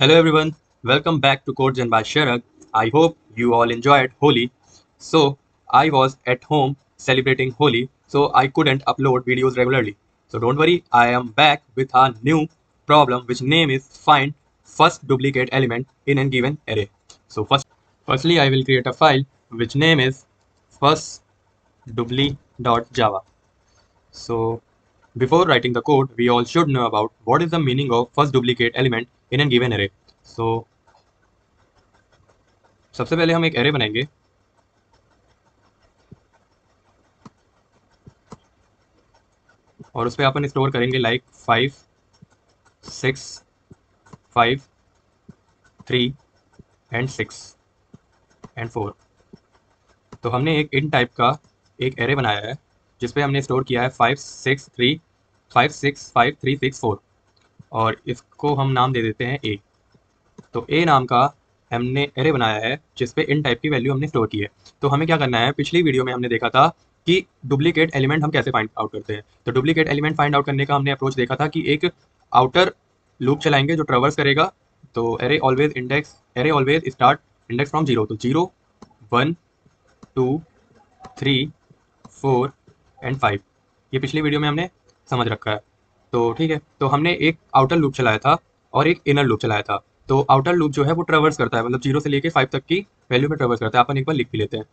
Hello everyone, welcome back to Code Gen by Sharad. I hope you all enjoyed Holi. So, I was at home celebrating Holi, so I couldn't upload videos regularly. So don't worry, I am back with a new problem which name is find first duplicate element in a given array. So firstly I will create a file which name is firstdupli.java. So before writing the code, we all should know about what is the meaning of first duplicate element in a given array. So सबसे पहले हम एक array बनाएंगे और उस पर अपन store करेंगे like 5 6 5 3 and 6 and 4। तो हमने एक इन टाइप का एक एरे बनाया है जिसपे हमने स्टोर किया है 5 6 5 3 6 4 और इसको हम नाम दे देते हैं ए। तो ए नाम का हमने एरे बनाया है जिसपे इन टाइप की वैल्यू हमने स्टोर की है। तो हमें क्या करना है, पिछली वीडियो में हमने देखा था कि डुप्लीकेट एलिमेंट हम कैसे फाइंड आउट करते हैं। तो डुप्लीकेट एलिमेंट फाइंड आउट करने का हमने अप्रोच देखा था कि एक आउटर लूप चलाएंगे जो ट्रेवर्स करेगा। तो array always start index from zero. तो 0 1 2 3 4 एंड 5 ये पिछली वीडियो में हमने समझ रखा है। तो ठीक है, तो हमने एक आउटर लूप चलाया था और एक इनर लूप चलाया था। तो आउटर लूप जो है वो ट्रेवर्स करता है, मतलब 0 से लेके 5 तक की वैल्यू में ट्रेवर्स करता है। अपन एक बार लिख भी लेते हैं,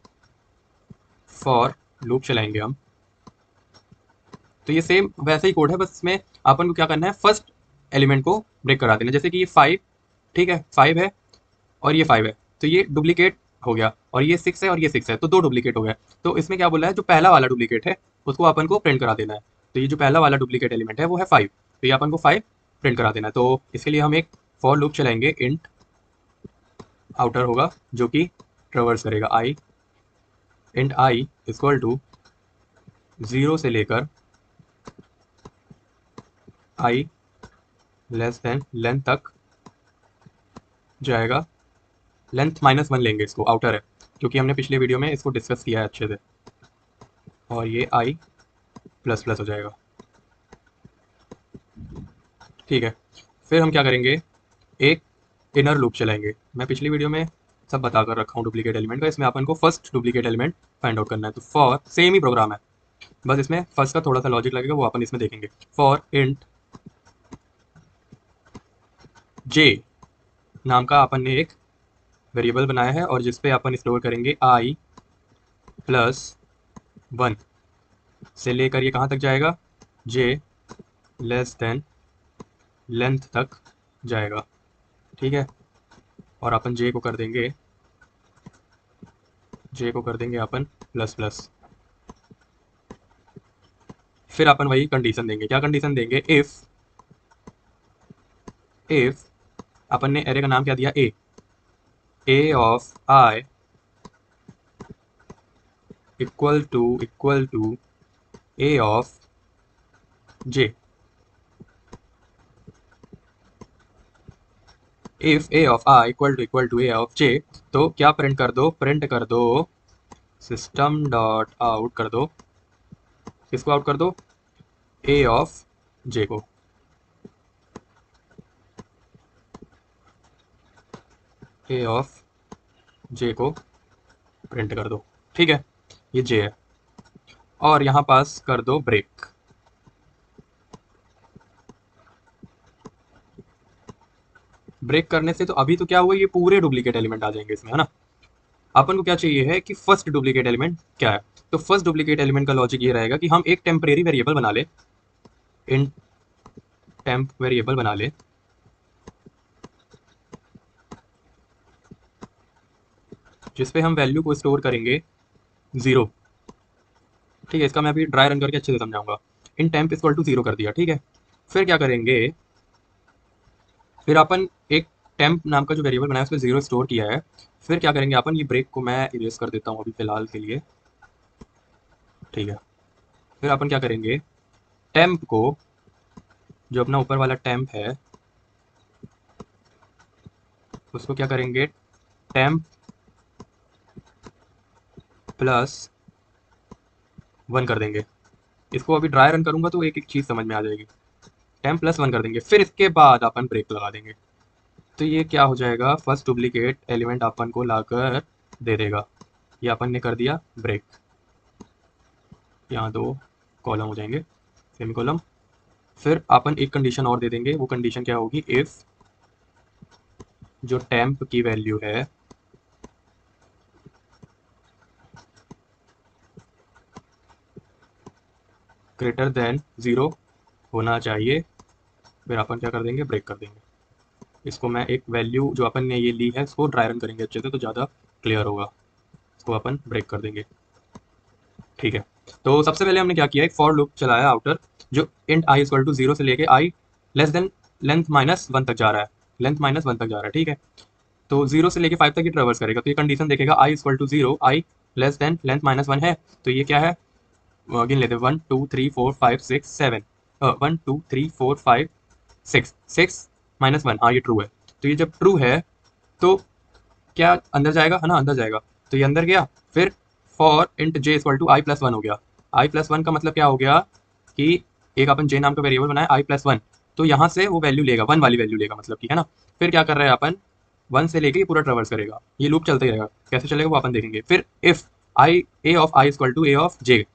फॉर लूप चलाएंगे हम। तो ये सेम वैसा ही कोड है, बस इसमें अपन को क्या करना है, फर्स्ट एलिमेंट को ब्रेक करा देना। जैसे कि ये 5, ठीक है 5 है और ये 5 है, तो ये डुप्लीकेट हो गया। और ये 6 है और ये 6 है, तो दो डुप्लीकेट हो गए। तो इसमें क्या बोला है, जो पहला वाला डुप्लीकेट है उसको अपन को प्रिंट करा देना है। तो ये जो पहला वाला डुप्लीकेट एलिमेंट है वो है 5, तो ये अपन को 5 प्रिंट करा देना है। तो इसके लिए हम एक फॉर लूप चलाएंगे, इंट आउटर होगा जो कि ट्रेवर्स करेगा आई, इंट आई इक्वल टू 0 से लेकर आई लेस देन लेंथ तक जाएगा। लेंथ -1 लेंगे, इसको आउटर है क्योंकि हमने पिछले वीडियो में इसको डिस्कस किया है अच्छे से। और ये आई प्लस प्लस हो जाएगा, ठीक है। फिर हम क्या करेंगे, एक इनर लूप चलाएंगे। मैं पिछली वीडियो में सब बता कर रखा हूँ डुप्लीकेट एलिमेंट का। इसमें अपन को first duplicate element find out करना है। तो फॉर सेम ही प्रोग्राम है, बस इसमें फर्स्ट का थोड़ा सा लॉजिक लगेगा, वो अपन इसमें देखेंगे। फॉर इंट जे नाम का अपन ने एक वेरिएबल बनाया है और जिसपे अपन स्टोर करेंगे आई प्लस 1 से लेकर ये कहाँ तक जाएगा, जे लेस देन लेंथ तक जाएगा, ठीक है। और अपन जे को कर देंगे अपन प्लस प्लस। फिर अपन वही कंडीशन देंगे। क्या कंडीशन देंगे, इफ अपन ने एरे का नाम क्या दिया, a of i equal to a of j. If a of i equal to a of j, तो क्या प्रिंट कर दो सिस्टम डॉट आउट कर दो, किसको आउट कर दो, ए ऑफ जे को। ए ऑफ जे को प्रिंट कर दो, ठीक है। ये जे है और यहाँ पास कर दो ब्रेक। ब्रेक करने से तो अभी तो क्या हुआ, ये पूरे डुप्लीकेट एलिमेंट आ जाएंगे इसमें, है ना। अपन को क्या चाहिए है कि फर्स्ट डुप्लीकेट एलिमेंट क्या है। तो फर्स्ट डुप्लीकेट एलिमेंट का लॉजिक ये रहेगा कि हम एक टेम्परेरी वेरिएबल बना ले, इन टेम्प वेरिएबल बना ले, जिसपे हम वैल्यू को स्टोर करेंगे 0, ठीक है। इसका मैं अभी ड्राई रन करके अच्छे से समझाऊंगा। इन टेम्प इक्वल टू 0 कर दिया, ठीक है। फिर क्या करेंगे, फिर अपन एक टेम्प नाम का जो वेरिएबल बनाया है उसमें 0 स्टोर किया है। फिर क्या करेंगे अपन, ये ब्रेक को मैं इरेज कर देता हूँ अभी फिलहाल के लिए, ठीक है। फिर अपन क्या करेंगे, टेम्प को, जो अपना ऊपर वाला टेम्प है उसको क्या करेंगे, टेम्प प्लस 1 कर देंगे। इसको अभी ड्राई रन करूंगा तो एक एक चीज़ समझ में आ जाएगी। टेम्प प्लस 1 कर देंगे, फिर इसके बाद अपन ब्रेक लगा देंगे। तो ये क्या हो जाएगा, फर्स्ट डुप्लीकेट एलिमेंट अपन को लाकर दे देगा। ये अपन ने कर दिया ब्रेक। यहाँ 2 कॉलम हो जाएंगे, सेमी कॉलम। फिर अपन एक कंडीशन और दे देंगे, वो कंडीशन क्या होगी, इफ़ जो टेम्प की वैल्यू है ग्रेटर देन 0 होना चाहिए, फिर अपन क्या कर देंगे, ब्रेक कर देंगे। इसको मैं एक वैल्यू जो अपन ने ये ली है इसको ड्राई रन करेंगे अच्छे से तो ज़्यादा क्लियर होगा। इसको अपन ब्रेक कर देंगे, ठीक है। तो सबसे पहले हमने क्या किया, एक फॉर लूप चलाया आउटर, जो इंट आई इक्वल टू 0 से लेके आई लेस देन लेंथ -1 तक जा रहा है, लेंथ -1 तक जा रहा है, ठीक है। तो 0 से लेके 5 तक ये ट्रेवर्स करेगा, तो ये कंडीशन देखेगा i equal to 0, i less than length -1 है, तो ये क्या है, गिन लेते हैं 1 2 3 4 5 6 7, 1 2 3 4 5 6 6 -1, हाँ ये ट्रू है। तो ये जब ट्रू है तो क्या अंदर जाएगा, है ना, अंदर जाएगा। तो ये अंदर गया, फिर for int j equal to i+1 हो गया। i+1 का मतलब क्या हो गया कि एक अपन जे नाम का वेरिएबल बनाया i+1, तो यहाँ से वो वैल्यू लेगा, 1 वाली वैल्यू लेगा, मतलब कि, है ना। फिर क्या कर रहे हैं अपन, 1 से लेके ये पूरा ट्रेवर्स करेगा, ये लूप चलता ही रहेगा। कैसे चलेगा वो अपन देखेंगे। फिर if i a of i equal to a of j,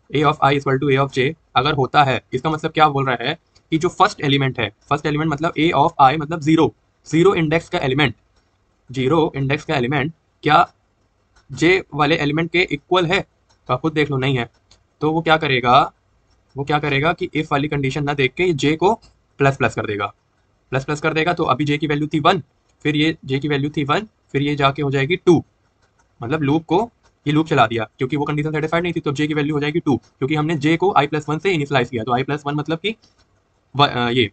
a of i equal to a of j अगर होता है, इसका मतलब क्या बोल रहा है कि जो फर्स्ट एलिमेंट है, फर्स्ट एलिमेंट मतलब ए ऑफ आई मतलब जीरो, जीरो इंडेक्स का एलिमेंट, जीरो इंडेक्स का एलिमेंट क्या जे वाले एलिमेंट के इक्वल है, तो आप खुद देख लो, नहीं है। तो वो क्या करेगा, वो क्या करेगा कि इफ वाली कंडीशन ना देख के जे को प्लस प्लस कर देगा, प्लस प्लस कर देगा। तो अभी जे की वैल्यू थी 1, फिर ये जे की वैल्यू थी 1, फिर ये जाके हो जाएगी 2, मतलब लूप को, ये लूप चला दिया क्योंकि वो कंडीशन सेटिस्फाइड नहीं थी, तो जे की वैल्यू हो जाएगी 2, क्योंकि हमने जे को i+1 से इनिशियलाइज किया। तो i+1 मतलब कि ये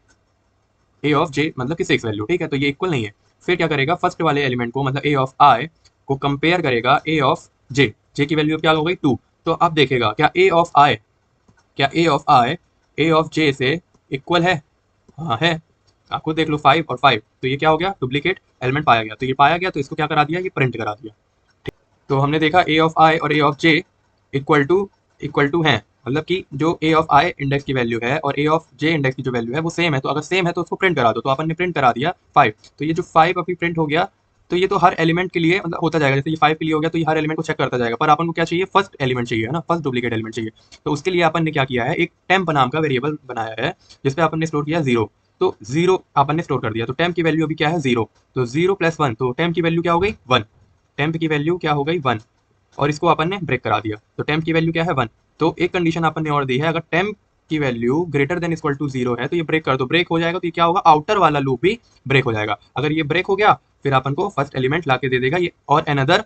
ए ऑफ जे मतलब कि 6 वैल्यू, ठीक है। तो ये इक्वल नहीं है। फिर क्या करेगा, फर्स्ट वाले एलिमेंट को मतलब ए ऑफ आई को कंपेयर करेगा ए ऑफ जे, जे की वैल्यू क्या हो गई 2। तो अब देखेगा क्या ए ऑफ आई, क्या ए ऑफ आई ए ऑफ जे से इक्वल है, हाँ है। आप खुद देख लो 5 और 5, तो ये क्या हो गया, डुप्लीकेट एलिमेंट पाया गया। तो ये पाया गया, तो इसको क्या करा दिया, ये प्रिंट करा दिया। तो हमने देखा ए ऑफ आई और ए ऑफ जे इक्वल टू है, मतलब कि जो ए ऑफ आई इंडेक्स की वैल्यू है और ए ऑफ जे इंडेक्स की जो वैल्यू है वो सेम है। तो अगर सेम है तो उसको प्रिंट करा दो, तो अपन ने प्रिंट करा दिया 5। तो ये जो 5 अभी प्रिंट हो गया, तो ये तो हर एलिमेंट के लिए मतलब होता जाएगा, जैसे ये 5 के लिए हो गया तो ये हर एलिमेंट को चेक करता जाएगा। पर अपन को क्या चाहिए, फर्स्ट एलिमेंट चाहिए, है ना, फर्स्ट डुप्लीकेट एलिमेंट चाहिए। तो उसके लिए अपन ने क्या किया है, एक टेम्प नाम का वेरिएबल बनाया है जिसपे अपन ने स्टोर किया 0। तो 0 अपन ने स्टोर कर दिया, तो टेम्प की वैल्यू अभी क्या है 0, तो 0 + 1, तो टेम्प की वैल्यू क्या हो गई 1, टेम्प की वैल्यू क्या हो गई 1, और इसको अपन ने ब्रेक करा दिया। तो टेम्प की वैल्यू क्या है 1। तो एक कंडीशन अपन ने और दी है, अगर टेम्प की value greater than equal to 0 है तो ये ब्रेक कर दो, ब्रेक हो जाएगा। तो ये क्या होगा, आउटर वाला लूप भी ब्रेक हो जाएगा। अगर ये ब्रेक हो गया फिर अपन को फर्स्ट एलिमेंट ला के दे देगा ये, और अनदर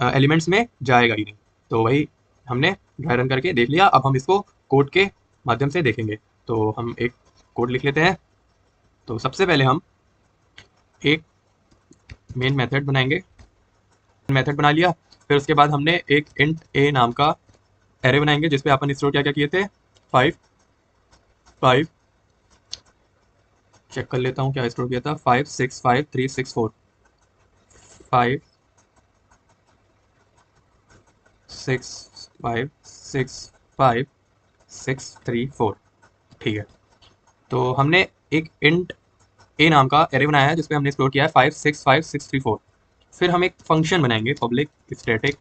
एलिमेंट्स में जाएगा ही नहीं। तो वही हमने ड्राई रन करके देख लिया। अब हम इसको कोड के माध्यम से देखेंगे। तो हम एक कोड लिख लेते हैं। तो सबसे पहले हम एक मेन मेथड बनाएंगे, मेथड बना लिया। फिर उसके बाद हमने एक इंट ए नाम का एरे बनाएंगे जिसपे अपन स्टोर क्या क्या किए थे, 5 5, चेक कर लेता हूँ क्या स्टोर किया था, 5 6 5 3 6 4, 5 6 5 6 5 6 3 4, ठीक है। तो हमने एक इंट ए नाम का एरे बनाया है जिसपे हमने स्टोर किया है 5 6 5 6 3 4। फिर हम एक फंक्शन बनाएंगे, पब्लिक स्टैटिक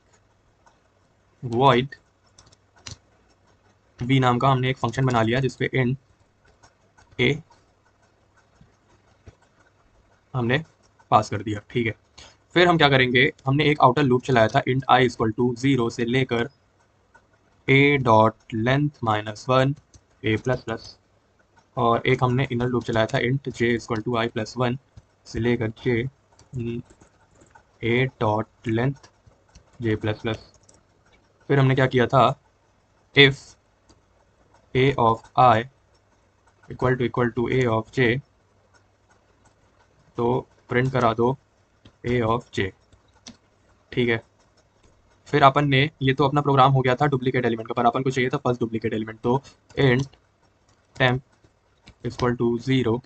वॉइड बी नाम का हमने एक फंक्शन बना लिया जिसपे इंट ए हमने पास कर दिया, ठीक है। फिर हम क्या करेंगे, हमने एक आउटर लूप चलाया था इंट आई इक्वल टू 0 से लेकर ए डॉट लेंथ -1 ए प्लस प्लस, और एक हमने इनर लूप चलाया था int j equal to i+1 से लेकर j a dot length j plus plus. फिर हमने क्या किया था, if a of i equal to a of j, तो प्रिंट करा दो ए ऑफ जे, ठीक है। फिर अपन ने, ये तो अपना प्रोग्राम हो गया था डुप्लीकेट एलिमेंट का, पर अपन को चाहिए था फर्स्ट डुप्लीकेट एलिमेंट। तो इंट टेम्प इक्वल टू 0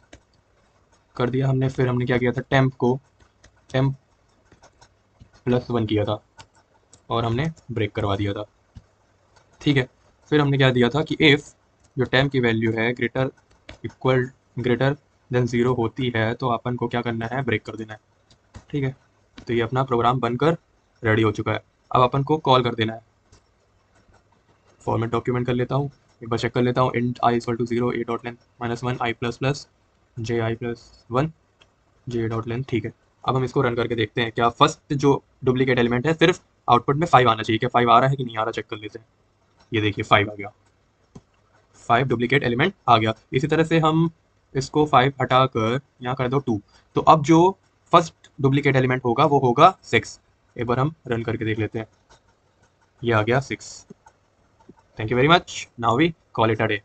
कर दिया हमने। फिर हमने क्या किया था, टेम्प को टेम्प +1 किया था और हमने ब्रेक करवा दिया था, ठीक है। फिर हमने क्या दिया था कि इफ़ जो टेम्प की वैल्यू है ग्रेटर देन 0 होती है तो अपन को क्या करना है, ब्रेक कर देना है। ठीक है, तो ये अपना प्रोग्राम बनकर रेडी हो चुका है। अब अपन को कॉल कर देना है। फॉर्मेट डॉक्यूमेंट कर लेता हूँ, एक बार चेक कर लेता हूँ। Int i equal to 0 a dot length -1 i plus plus j i plus 1 j dot length. ठीक है, अब हम इसको रन करके देखते हैं क्या फर्स्ट जो डुप्लीकेट एलिमेंट है सिर्फ आउटपुट में 5 आना चाहिए, क्या 5 आ रहा है कि नहीं आ रहा, चेक कर लेते हैं। ये देखिए 5 आ गया, 5 डुप्लीकेट एलिमेंट आ गया। इसी तरह से हम इसको 5 हटाकर यहाँ कर दो 2, तो अब जो फर्स्ट डुप्लीकेट एलिमेंट होगा वो होगा 6। एक बार हम रन करके देख लेते हैं, ये आ गया 6। Thank you very much, now we call it a day.